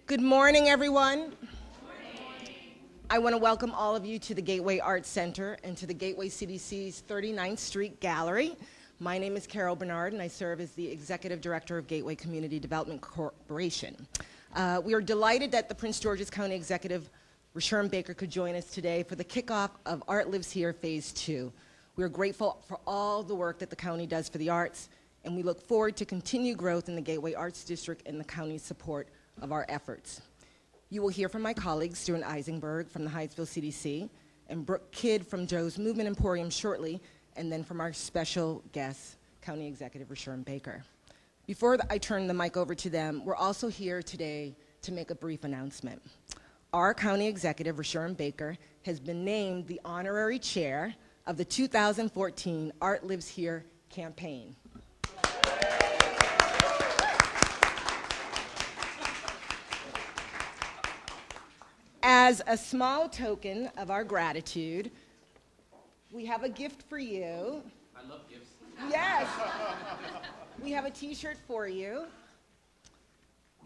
Good morning, everyone. Good morning. I want to welcome all of you to the Gateway Arts Center and to the Gateway CDC's 39th Street Gallery. My name is Carol Bernard, and I serve as the Executive Director of Gateway Community Development Corporation. We are delighted that the Prince George's County Executive, Rashawn Baker, could join us today for the kickoff of Art Lives Here Phase 2. We are grateful for all the work that the county does for the arts, and we look forward to continued growth in the Gateway Arts District and the county's support of our efforts. You will hear from my colleagues, Stuart Eisenberg from the Hyattsville CDC, and Brooke Kidd from Joe's Movement Emporium shortly, and then from our special guest, County Executive Rashawn Baker. Before I turn the mic over to them, we're also here today to make a brief announcement. Our County Executive, Rashawn Baker, has been named the honorary chair of the 2014 Art Lives Here campaign. As a small token of our gratitude, we have a gift for you. I love gifts. Yes. We have a t-shirt for you.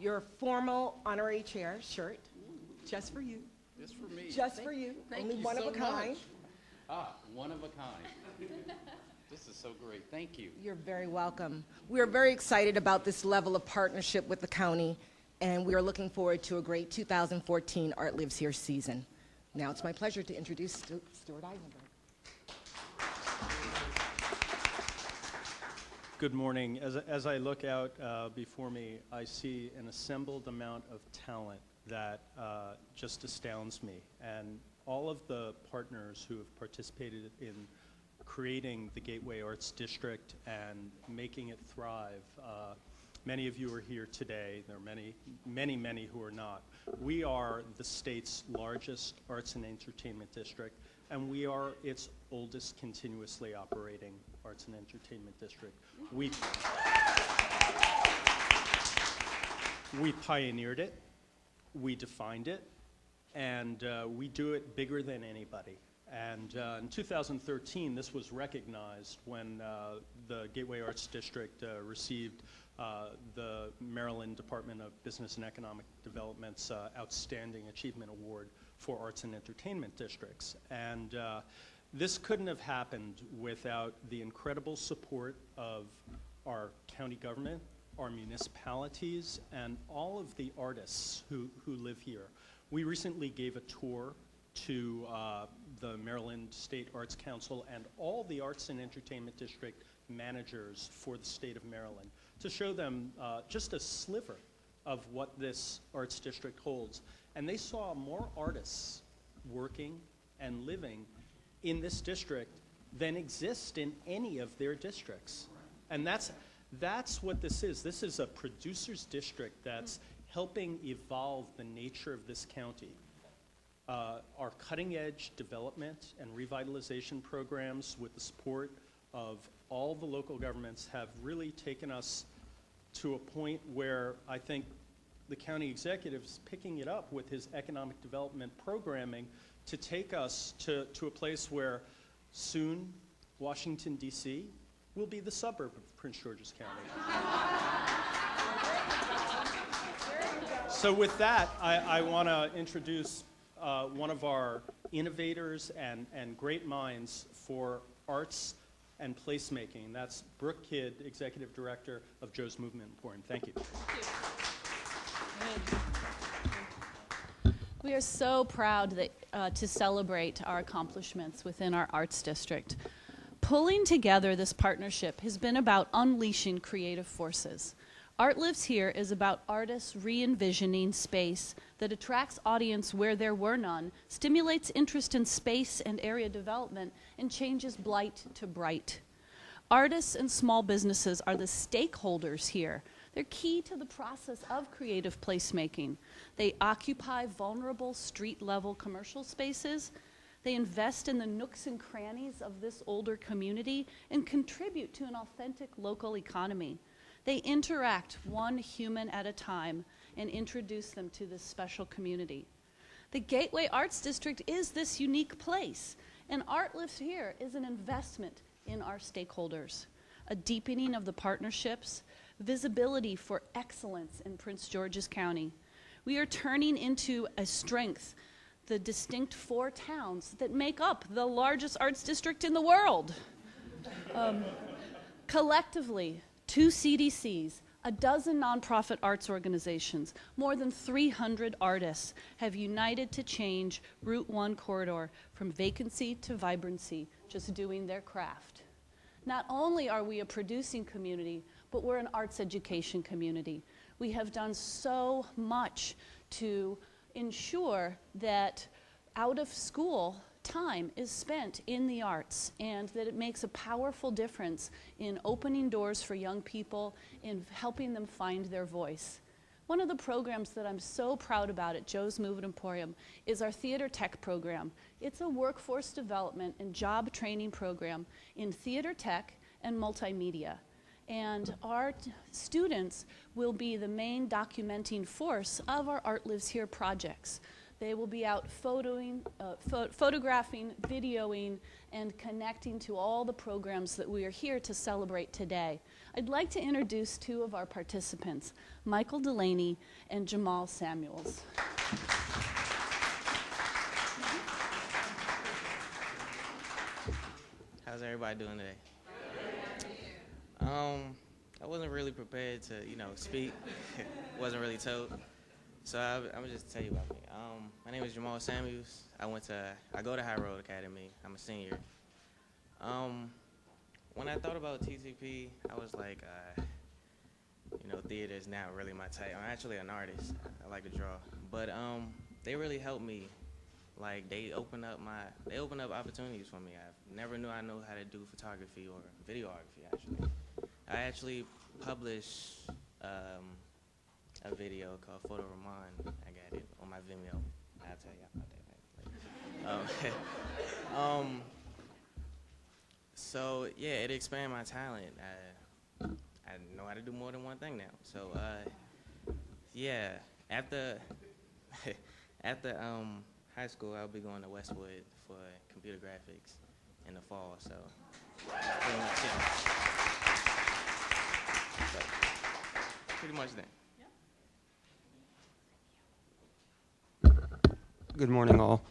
Your formal honorary chair shirt, just for you. Just for me. Just for you. Thank Only you one so of a kind. much. Ah, one of a kind. This is so great. Thank you. You're very welcome. We are very excited about this level of partnership with the county, and we are looking forward to a great 2014 Art Lives Here season. Now it's my pleasure to introduce Stuart Eisenberg. Good morning. As I look out before me, I see an assembled amount of talent that just astounds me. And all of the partners who have participated in creating the Gateway Arts District and making it thrive. Many of you are here today. There are many who are not. We are the state's largest arts and entertainment district, and we are its oldest continuously operating arts and entertainment district. We pioneered it, we defined it, and we do it bigger than anybody. And in 2013, this was recognized when the Gateway Arts District received the Maryland Department of Business and Economic Development's Outstanding Achievement Award for Arts and Entertainment Districts. And this couldn't have happened without the incredible support of our county government, our municipalities, and all of the artists who live here. We recently gave a tour to the Maryland State Arts Council and all the Arts and Entertainment District managers for the state of Maryland to show them just a sliver of what this arts district holds. And they saw more artists working and living in this district than exist in any of their districts. And that's what this is. This is a producer's district that's helping evolve the nature of this county. Our cutting-edge development and revitalization programs with the support of all the local governments have really taken us to a point where I think the county executive is picking it up with his economic development programming to take us to a place where soon Washington, D.C. will be the suburb of Prince George's County. So with that, I want to introduce one of our innovators and great minds for arts and placemaking. That's Brooke Kidd, Executive Director of Joe's Movement Emporium. Thank you. We are so proud that, to celebrate our accomplishments within our arts district. Pulling together this partnership has been about unleashing creative forces. Art Lives Here is about artists re-envisioning space that attracts audience where there were none, stimulates interest in space and area development, and changes blight to bright. Artists and small businesses are the stakeholders here. They're key to the process of creative placemaking. They occupy vulnerable street-level commercial spaces. They invest in the nooks and crannies of this older community and contribute to an authentic local economy. They interact one human at a time and introduce them to this special community. The Gateway Arts District is this unique place, and Art Lives Here is an investment in our stakeholders, a deepening of the partnerships, visibility for excellence in Prince George's County. We are turning into a strength the distinct 4 towns that make up the largest arts district in the world. Collectively, 2 CDCs, a dozen nonprofit arts organizations, more than 300 artists have united to change Route 1 corridor from vacancy to vibrancy, just doing their craft. Not only are we a producing community, but we're an arts education community. We have done so much to ensure that out-of-school time is spent in the arts, and that it makes a powerful difference in opening doors for young people, in helping them find their voice. One of the programs that I'm so proud about at Joe's Move-It Emporium is our Theater Tech program. It's a workforce development and job training program in theater tech and multimedia. And our students will be the main documenting force of our Art Lives Here projects. They will be out photographing, videoing, and connecting to all the programs that we are here to celebrate today. I'd like to introduce 2 of our participants, Michael Delaney and Jamal Samuels. How's everybody doing today? I wasn't really prepared to, speak. Wasn't really told. So I'm gonna just tell you about me. My name is Jamal Samuels. I go to High Road Academy. I'm a senior. When I thought about TTP, I was like, theater is not really my type. I'm actually an artist. I like to draw, but they really helped me. Like they open up opportunities for me. I never knew I know how to do photography or videography. I actually published a video called Photo Roman. I got it on my Vimeo. I'll tell you about that later. So yeah, it expanded my talent. I know how to do more than one thing now. So yeah, after high school, I'll be going to Westwood for computer graphics in the fall. So pretty much so, pretty much then. Good morning, all.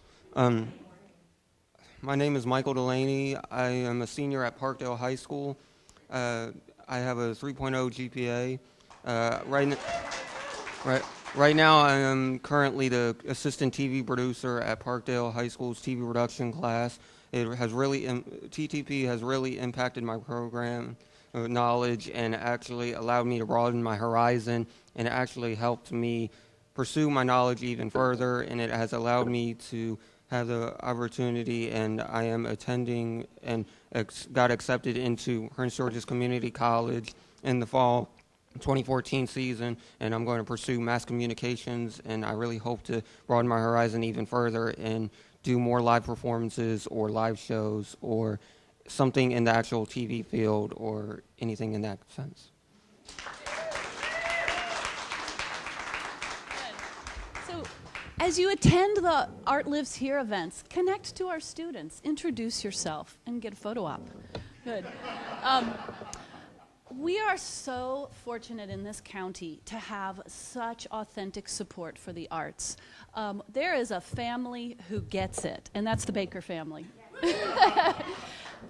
My name is Michael Delaney. I am a senior at Parkdale High School. I have a 3.0 GPA. Right now, I am currently the assistant TV producer at Parkdale High School's TV production class. TTP has really impacted my program knowledge and actually allowed me to broaden my horizon, and it actually helped me pursue my knowledge even further, and it has allowed me to have the opportunity, and I am attending and got accepted into Prince George's Community College in the fall 2014 season, and I'm going to pursue mass communications, and I really hope to broaden my horizon even further and do more live performances or live shows or something in the actual TV field or anything in that sense. So, as you attend the Art Lives Here events, connect to our students, introduce yourself, and get a photo op. Good. We are so fortunate in this county to have such authentic support for the arts. There is a family who gets it, and that's the Baker family.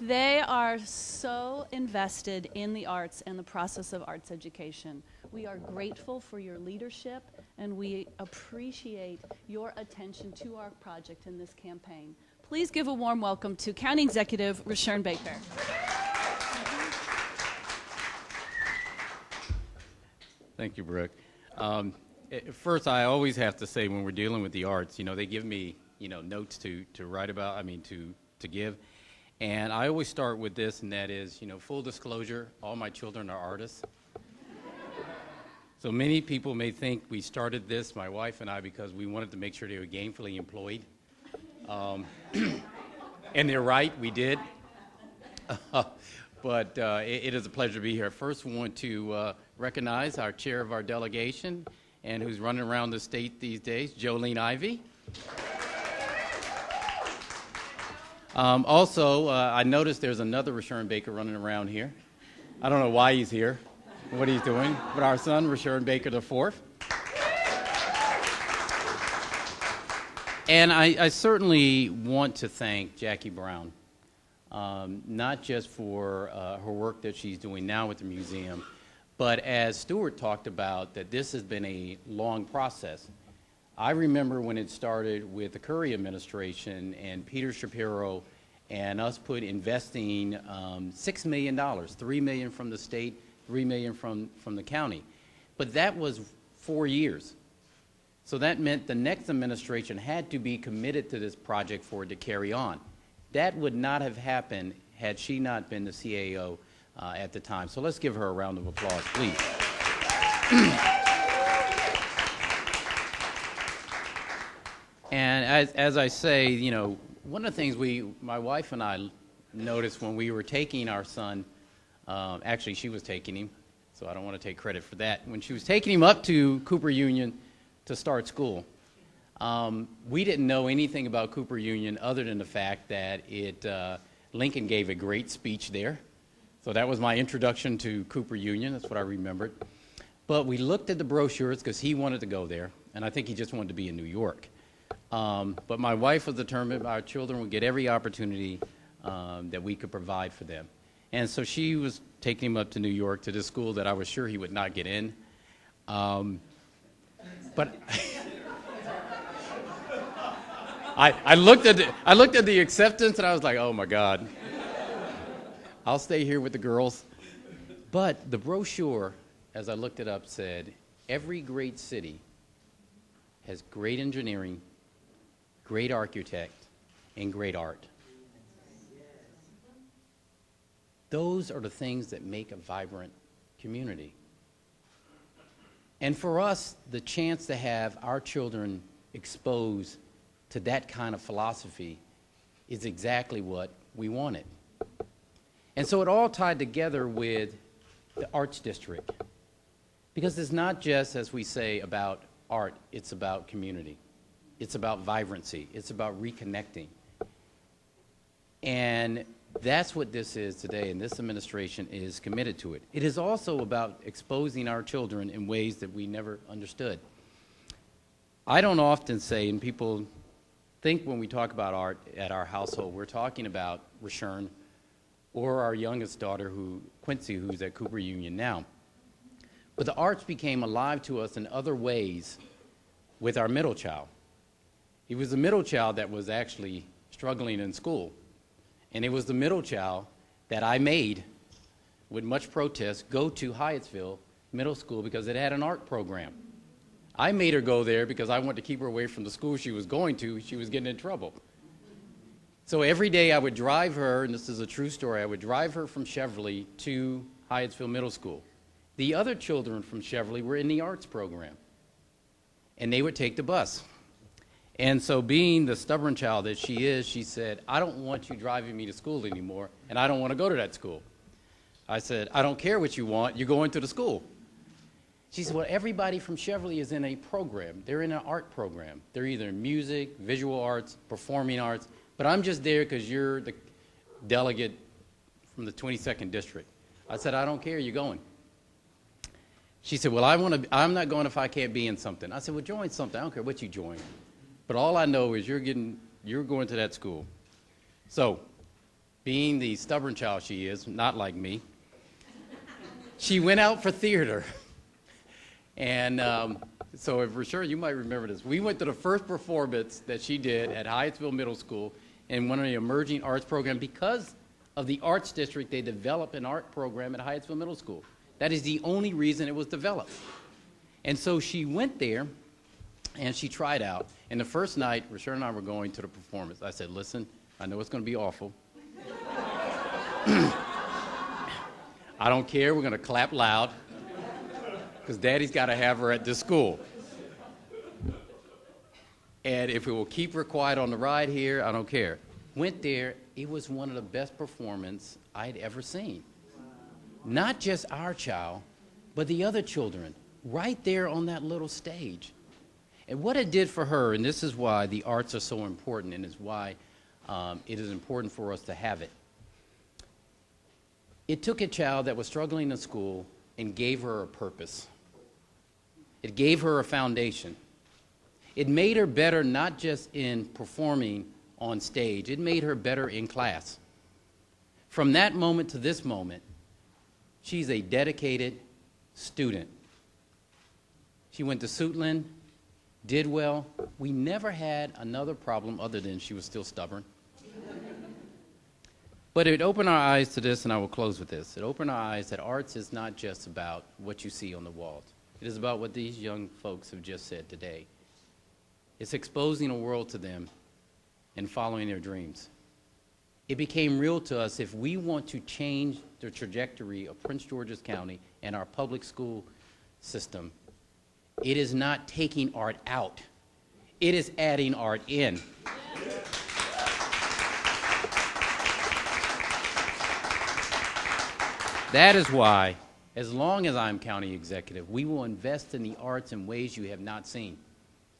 They are so invested in the arts and the process of arts education. We are grateful for your leadership, and we appreciate your attention to our project in this campaign. Please give a warm welcome to County Executive Rashern Baker. Thank you, Brooke. First, I always have to say when we're dealing with the arts, they give me, notes to write about, to give. And I always start with this, and that is, full disclosure, all my children are artists. So many people may think we started this, my wife and I, because we wanted to make sure they were gainfully employed. And they're right, we did. But it is a pleasure to be here. First, we want to recognize our chair of our delegation and who's running around the state these days, Jolene Ivey. Also, I noticed there's another Rashern Baker running around here. I don't know why he's here, what he's doing, but our son, Rashern Baker IV. And I certainly want to thank Jackie Brown, not just for her work that she's doing now with the museum, but as Stuart talked about, that this has been a long process. I remember when it started with the Curry administration and Peter Shapiro and us investing $6 million, $3 million from the state, $3 million from the county. But that was 4 years. So that meant the next administration had to be committed to this project for it to carry on. That would not have happened had she not been the CAO at the time. So let's give her a round of applause, please. And as I say, you know, one of the things my wife and I noticed when we were taking our son, actually she was taking him, so I don't want to take credit for that. When she was taking him up to Cooper Union to start school, we didn't know anything about Cooper Union other than the fact that Lincoln gave a great speech there. So that was my introduction to Cooper Union. That's what I remembered. But we looked at the brochures because he wanted to go there, and I think he just wanted to be in New York. But my wife was determined our children would get every opportunity that we could provide for them. And so she was taking him up to New York to this school that I was sure he would not get in. But I looked at the acceptance and I was like, oh my God, I'll stay here with the girls. But the brochure, as I looked it up, said every great city has great engineering, great architect, and great art. Those are the things that make a vibrant community. And for us, the chance to have our children exposed to that kind of philosophy is exactly what we wanted. And so it all tied together with the Arts District. Because it's not just, as we say, about art, it's about community. It's about vibrancy. It's about reconnecting. And that's what this is today, and this administration is committed to it. It is also about exposing our children in ways that we never understood. I don't often say, and people think when we talk about art at our household, we're talking about Rashern or our youngest daughter, Quincy, who's at Cooper Union now. But the arts became alive to us in other ways with our middle child. He was the middle child that was actually struggling in school. And it was the middle child that I made, with much protest, go to Hyattsville Middle School because it had an art program. I made her go there because I wanted to keep her away from the school she was going to. She was getting in trouble. So every day I would drive her, and this is a true story, I would drive her from Cheverly to Hyattsville Middle School. The other children from Cheverly were in the arts program, and they would take the bus. And so being the stubborn child that she is, she said, I don't want you driving me to school anymore, and I don't want to go to that school. I said, I don't care what you want, you're going to the school. She said, well, everybody from Cheverly is in a program. They're in an art program. They're either in music, visual arts, performing arts, but I'm just there because you're the delegate from the 22nd District. I said, I don't care, you're going. She said, well, I'm not going if I can't be in something. I said, well, join something. I don't care what you join. But all I know is you're going to that school. So, being the stubborn child she is, not like me, she went out for theater. And so if we're sure, you might remember this. We went to the first performance that she did at Hyattsville Middle School in one of the emerging arts program. Because of the Arts District, they developed an art program at Hyattsville Middle School. That is the only reason it was developed. And so she went there, and she tried out. And the first night, Rashern and I were going to the performance. I said, listen, I know it's going to be awful. I don't care. We're going to clap loud because Daddy's got to have her at this school. And if it will keep her quiet on the ride here, I don't care. Went there. It was one of the best performances I'd ever seen. Not just our child, but the other children right there on that little stage. And what it did for her, and this is why the arts are so important and is why it is important for us to have it. It took a child that was struggling in school and gave her a purpose. It gave her a foundation. It made her better not just in performing on stage, it made her better in class. From that moment to this moment, she's a dedicated student. She went to Suitland, did well. We never had another problem other than she was still stubborn. But it opened our eyes to this, and I will close with this. It opened our eyes that arts is not just about what you see on the walls. It is about what these young folks have just said today. It's exposing a world to them and following their dreams. It became real to us. If we want to change the trajectory of Prince George's County and our public school system, it is not taking art out. It is adding art in. That is why, as long as I'm county executive, we will invest in the arts in ways you have not seen.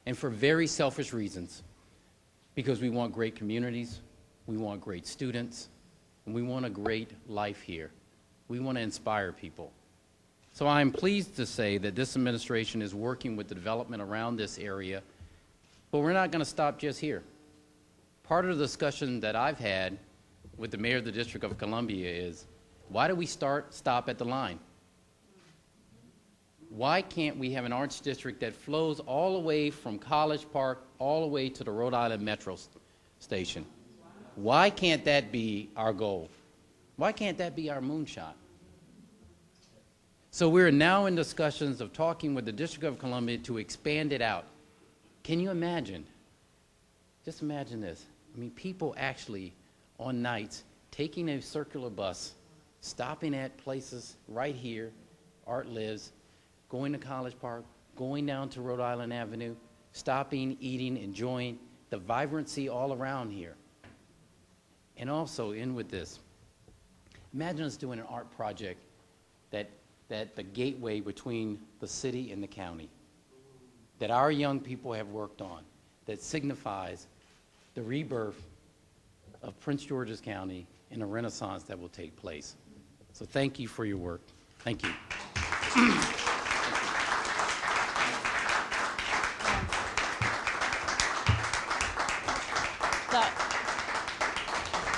And for very selfish reasons, because we want great communities, we want great students, and we want a great life here. We want to inspire people. So I'm pleased to say that this administration is working with the development around this area, but we're not going to stop just here. Part of the discussion that I've had with the mayor of the District of Columbia is, why do we stop at the line? Why can't we have an arts district that flows all the way from College Park all the way to the Rhode Island Metro station? Why can't that be our goal? Why can't that be our moonshot? So we're now in discussions of talking with the District of Columbia to expand it out. Can you imagine? Just imagine this. I mean, people actually on nights taking a circular bus, stopping at places right here, Art lives, going to College Park, going down to Rhode Island Avenue, stopping, eating, enjoying the vibrancy all around here. And also, in with this, imagine us doing an art project that the gateway between the city and the county, that our young people have worked on, that signifies the rebirth of Prince George's County and a renaissance that will take place. So thank you for your work. Thank you.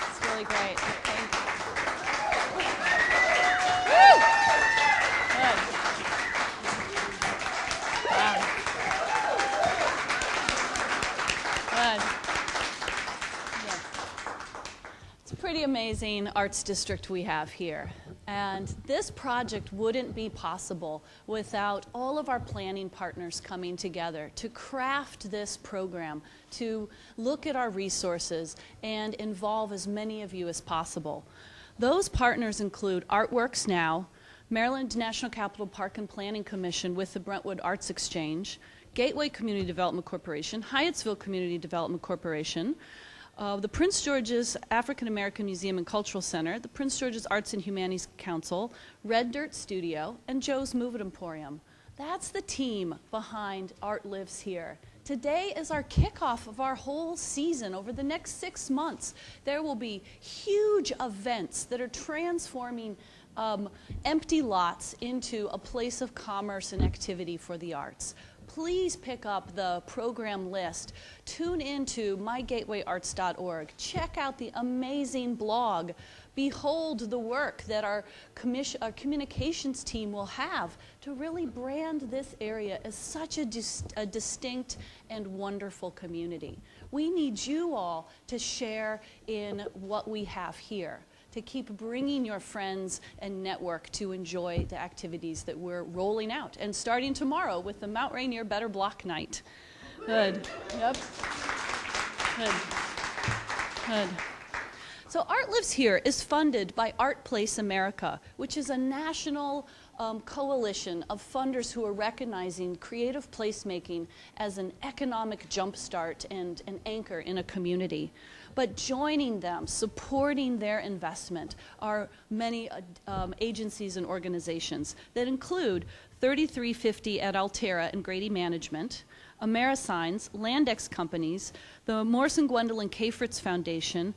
It's really great. Thank you. Pretty amazing arts district we have here. And this project wouldn't be possible without all of our planning partners coming together to craft this program, to look at our resources and involve as many of you as possible. Those partners include Artworks Now, Maryland National Capital Park and Planning Commission with the Brentwood Arts Exchange, Gateway Community Development Corporation, Hyattsville Community Development Corporation, the Prince George's African American Museum and Cultural Center, the Prince George's Arts and Humanities Council, Red Dirt Studio, and Joe's Move It Emporium. That's the team behind Art Lives Here. Today is our kickoff of our whole season. Over the next 6 months, there will be huge events that are transforming empty lots into a place of commerce and activity for the arts. Please pick up the program list. Tune into mygatewayarts.org. Check out the amazing blog. Behold the work that our communications team will have to really brand this area as such a distinct and wonderful community. We need you all to share in what we have here, to keep bringing your friends and network to enjoy the activities that we're rolling out. And starting tomorrow with the Mount Rainier Better Block Night. Good. Yep. Good. Good. So Art Lives Here is funded by Art Place America, which is a national coalition of funders who are recognizing creative placemaking as an economic jumpstart and an anchor in a community. But joining them, supporting their investment, are many agencies and organizations that include 3350 at Altera and Grady Management, Amerisigns, Landex Companies, the Morris and Gwendolyn K. Fritz Foundation,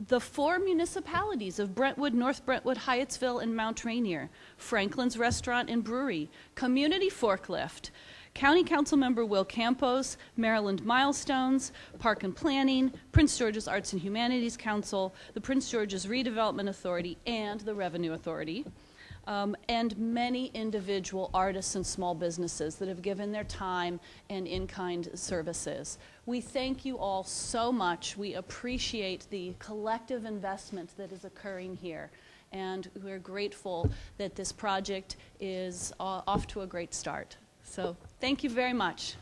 the 4 municipalities of Brentwood, North Brentwood, Hyattsville, and Mount Rainier, Franklin's Restaurant and Brewery, Community Forklift, County Council Member Will Campos, Maryland Milestones, Park and Planning, Prince George's Arts and Humanities Council, the Prince George's Redevelopment Authority, and the Revenue Authority. And many individual artists and small businesses that have given their time and in-kind services. We thank you all so much. We appreciate the collective investment that is occurring here. And we're grateful that this project is off to a great start. So thank you very much.